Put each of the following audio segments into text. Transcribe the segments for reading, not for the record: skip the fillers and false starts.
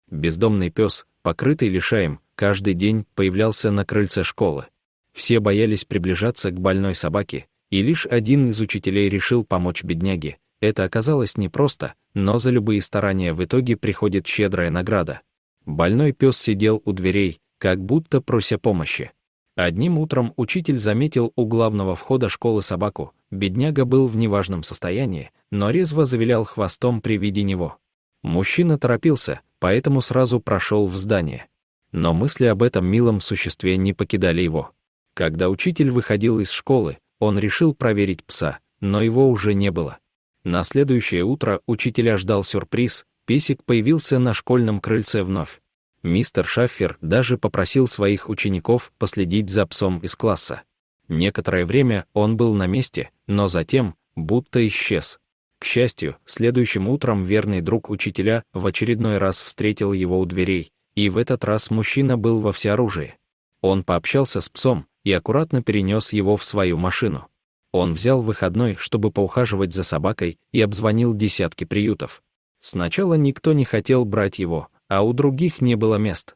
Бездомный пес, покрытый лишаем, каждый день появлялся на крыльце школы. Все боялись приближаться к больной собаке, и лишь один из учителей решил помочь бедняге. Это оказалось непросто, но за любые старания в итоге приходит щедрая награда. Больной пес сидел у дверей, как будто прося помощи. Одним утром учитель заметил у главного входа школы собаку. Бедняга был в неважном состоянии, но резво завилял хвостом при виде него. Мужчина торопился, поэтому сразу прошел в здание. Но мысли об этом милом существе не покидали его. Когда учитель выходил из школы, он решил проверить пса, но его уже не было. На следующее утро учителя ждал сюрприз, песик появился на школьном крыльце вновь. Мистер Шаффер даже попросил своих учеников последить за псом из класса. Некоторое время он был на месте, но затем будто исчез. К счастью, следующим утром верный друг учителя в очередной раз встретил его у дверей, и в этот раз мужчина был во всеоружии. Он пообщался с псом и аккуратно перенес его в свою машину. Он взял выходной, чтобы поухаживать за собакой, и обзвонил десятки приютов. Сначала никто не хотел брать его, а у других не было мест.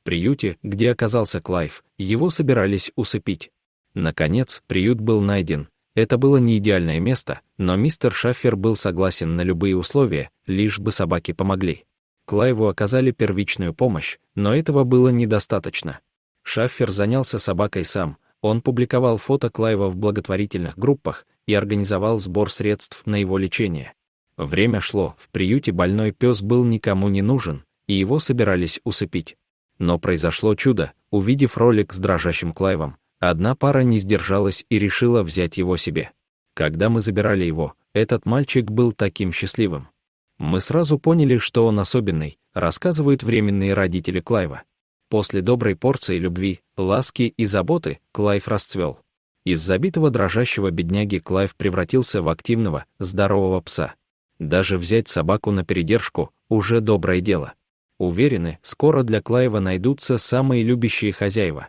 В приюте, где оказался Клайв, его собирались усыпить. Наконец, приют был найден. Это было не идеальное место, но мистер Шаффер был согласен на любые условия, лишь бы собаки помогли. Клайву оказали первичную помощь, но этого было недостаточно. Шаффер занялся собакой сам. Он публиковал фото Клайва в благотворительных группах и организовал сбор средств на его лечение. Время шло, в приюте больной пес был никому не нужен, и его собирались усыпить. Но произошло чудо. Увидев ролик с дрожащим Клайвом, одна пара не сдержалась и решила взять его себе. Когда мы забирали его, этот мальчик был таким счастливым. Мы сразу поняли, что он особенный, рассказывают временные родители Клайва. После доброй порции любви, ласки и заботы Клайв расцвел. Из забитого дрожащего бедняги Клайв превратился в активного, здорового пса. Даже взять собаку на передержку – уже доброе дело. Уверены, скоро для Клайва найдутся самые любящие хозяева.